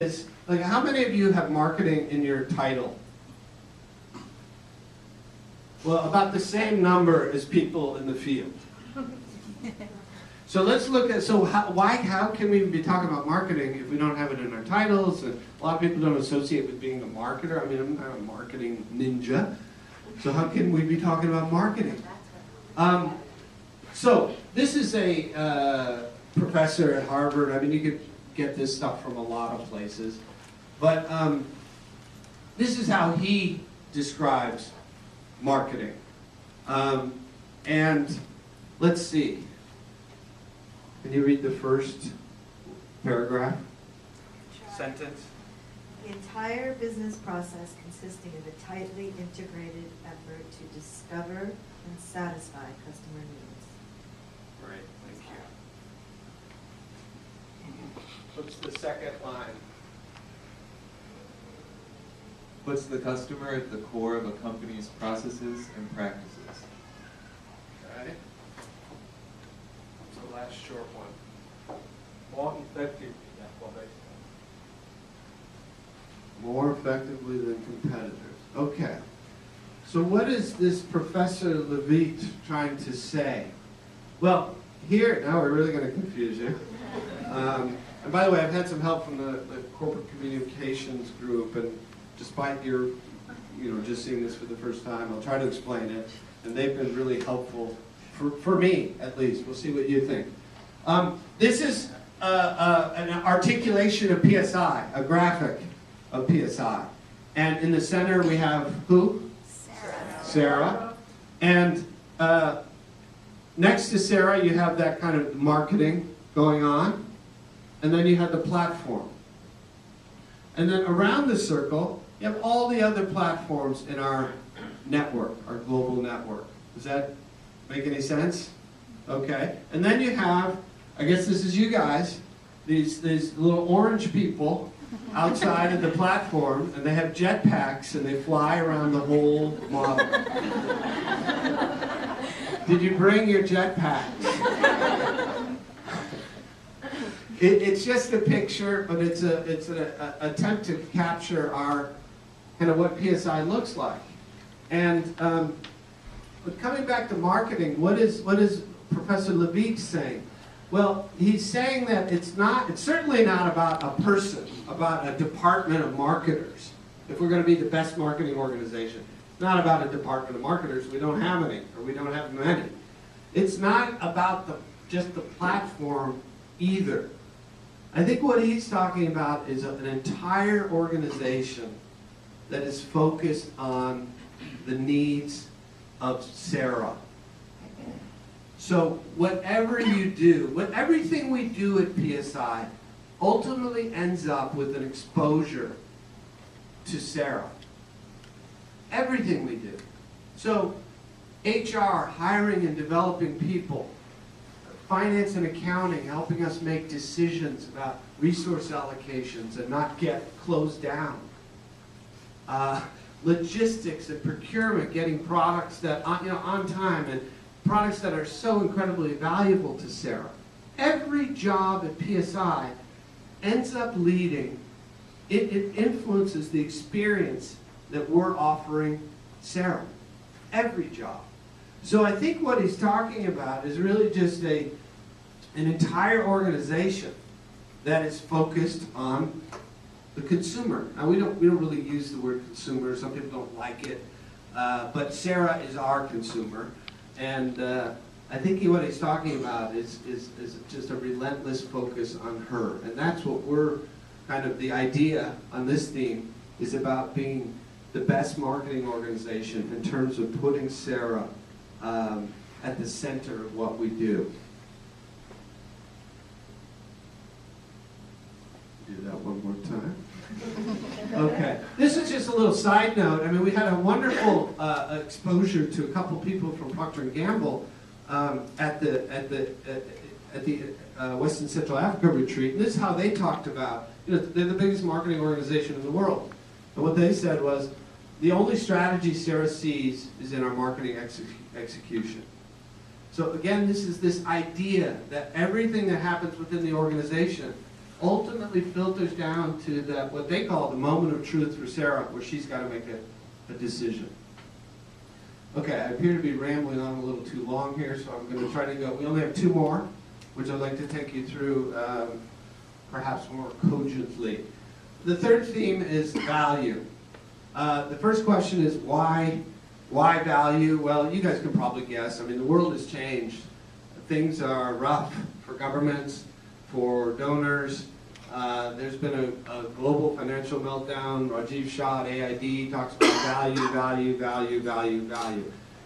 is, like, how many of you have marketing in your title? Well, about the same number as people in the field. So let's look at, so how can we be talking about marketing if we don't have it in our titles? And a lot of people don't associate with being a marketer. I mean, I'm not a marketing ninja. So how can we be talking about marketing? So this is a professor at Harvard. I mean, you could get this stuff from a lot of places. But this is how he describes marketing. And let's see. Can you read the first paragraph? Sentence. The entire business process consisting of a tightly integrated effort to discover and satisfy customer needs. Right, thank you. What's the second line? Puts the customer at the core of a company's processes and practices. Okay. What's the last short one? More effectively than competitors. Okay. So what is this Professor Levitt trying to say? Well, here, now we're really going to confuse you. And by the way, I've had some help from the corporate communications group, and despite your, just seeing this for the first time, I'll try to explain it, and they've been really helpful, for me at least. We'll see what you think. This is an articulation of PSI, a graphic of PSI. And in the center we have who? Sarah. And next to Sarah you have that kind of marketing going on. And then you have the platform. And then around the circle, you have all the other platforms in our network, our global network. Does that make any sense? Okay. And then you have, I guess this is you guys, these little orange people outside of the platform, and they have jetpacks and they fly around the whole model. Did you bring your jetpacks? It's just a picture, but it's an attempt to capture our kind of what PSI looks like. And but coming back to marketing, what is Professor Levitt saying? Well, he's saying that it's certainly not about a person, about a department of marketers. If we're going to be the best marketing organization, it's not about a department of marketers. We don't have any, or we don't have many. It's not about just the platform either. I think what he's talking about is an entire organization that is focused on the needs of Sarah. So whatever you do, everything we do at PSI ultimately ends up with an exposure to Sarah. Everything we do. So HR, hiring and developing people. Finance and accounting, helping us make decisions about resource allocations and not get closed down. Logistics and procurement, getting products that on time, and products that are so incredibly valuable to Sarah. Every job at PSI ends up leading, it influences the experience that we're offering Sarah. Every job. So I think what he's talking about is really just an entire organization that is focused on the consumer. Now we don't really use the word consumer. Some people don't like it, but Sarah is our consumer, and I think what he's talking about is just a relentless focus on her, and that's what we're kind of the idea on this theme is about being the best marketing organization in terms of putting Sarah at the center of what we do. Do that one more time. Okay. This is just a little side note. I mean, we had a wonderful exposure to a couple people from Procter & Gamble at the Western Central Africa retreat. And this is how they talked about, they're the biggest marketing organization in the world. And what they said was, the only strategy Sarah sees is in our marketing execution. So again, this is this idea that everything that happens within the organization ultimately filters down to that, what they call the moment of truth for Sarah, where she's got to make a decision. Okay, I appear to be rambling on a little too long here, so I'm going to try to go. We only have 2 more, which I'd like to take you through perhaps more cogently. The third theme is value. The first question is why value? Well, you guys can probably guess. I mean, the world has changed. Things are rough for governments, for donors. There's been a global financial meltdown. Rajiv Shah at AID talks about value.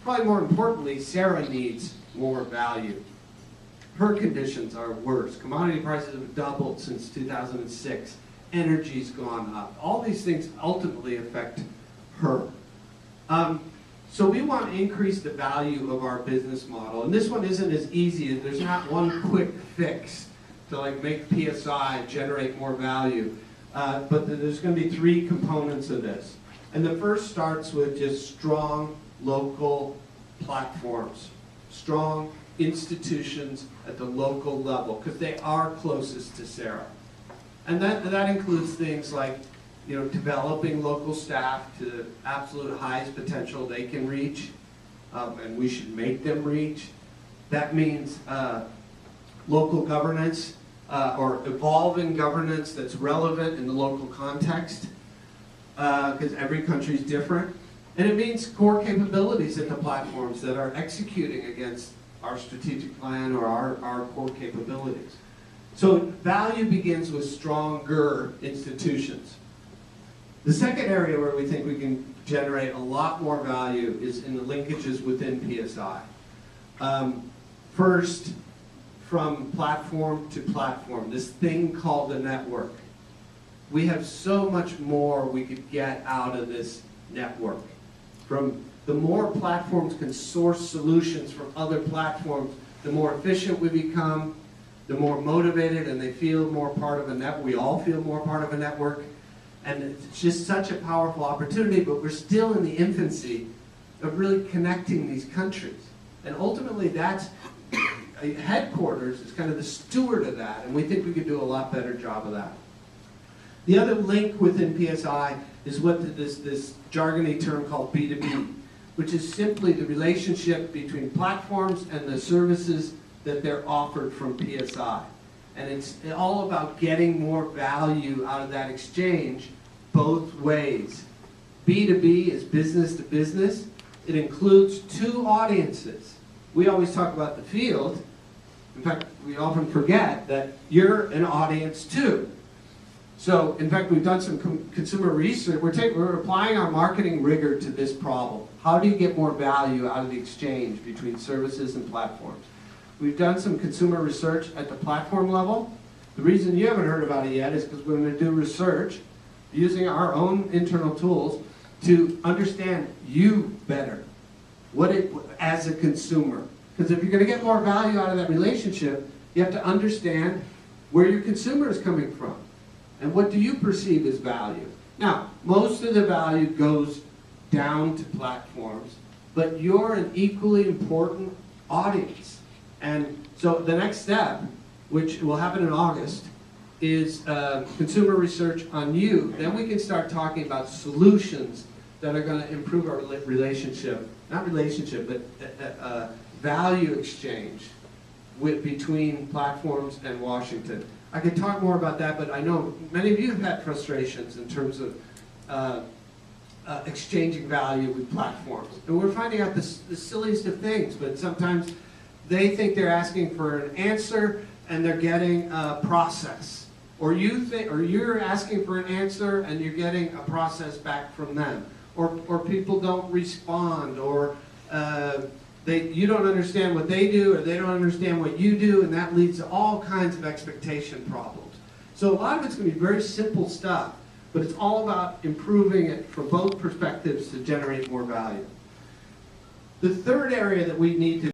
Probably more importantly, Sarah needs more value. Her conditions are worse. Commodity prices have doubled since 2006. Energy's gone up. All these things ultimately affect her. So we want to increase the value of our business model. And this one isn't as easy. There's not one quick fix to like make PSI generate more value. But there's going to be 3 components of this. And the first starts with just strong local platforms, strong institutions at the local level, because they are closest to Sarah. And that includes things like, you know, developing local staff to the absolute highest potential they can reach, and we should make them reach. That means local governance, or evolving governance that's relevant in the local context, because every country is different. And it means core capabilities in the platforms that are executing against our strategic plan or our core capabilities. So value begins with stronger institutions. The second area where we think we can generate a lot more value is in the linkages within PSI. First, from platform to platform, this thing called the network. We have so much more we could get out of this network. From the more platforms can source solutions from other platforms, the more efficient we become, the more motivated, and they feel more part of a network. We all feel more part of a network. And it's just such a powerful opportunity, but we're still in the infancy of really connecting these countries. And ultimately, that's headquarters is kind of the steward of that, and we think we could do a lot better job of that. The other link within PSI is what this jargony term called B2B, which is simply the relationship between platforms and the services that they're offered from PSI. And it's all about getting more value out of that exchange both ways. B2B is business to business. It includes 2 audiences. We always talk about the field. In fact, we often forget that you're an audience too. So, in fact, we've done some consumer research. We're applying our marketing rigor to this problem. How do you get more value out of the exchange between services and platforms? We've done some consumer research at the platform level. The reason you haven't heard about it yet is because we're going to do research using our own internal tools to understand you better as a consumer. Because if you're going to get more value out of that relationship, you have to understand where your consumer is coming from. And what do you perceive as value? Now, most of the value goes down to platforms, but you're an equally important audience. And so the next step, which will happen in August, is consumer research on you. Then we can start talking about solutions that are going to improve our relationship, not relationship, but value exchange between platforms and Washington. I could talk more about that, but I know many of you have had frustrations in terms of exchanging value with platforms. And we're finding out the silliest of things, but sometimes they think they're asking for an answer and they're getting a process. Or you're asking for an answer and you're getting a process back from them. Or people don't respond, or you don't understand what they do, or they don't understand what you do, and that leads to all kinds of expectation problems. So a lot of it's going to be very simple stuff, but it's all about improving it from both perspectives to generate more value. The third area that we need to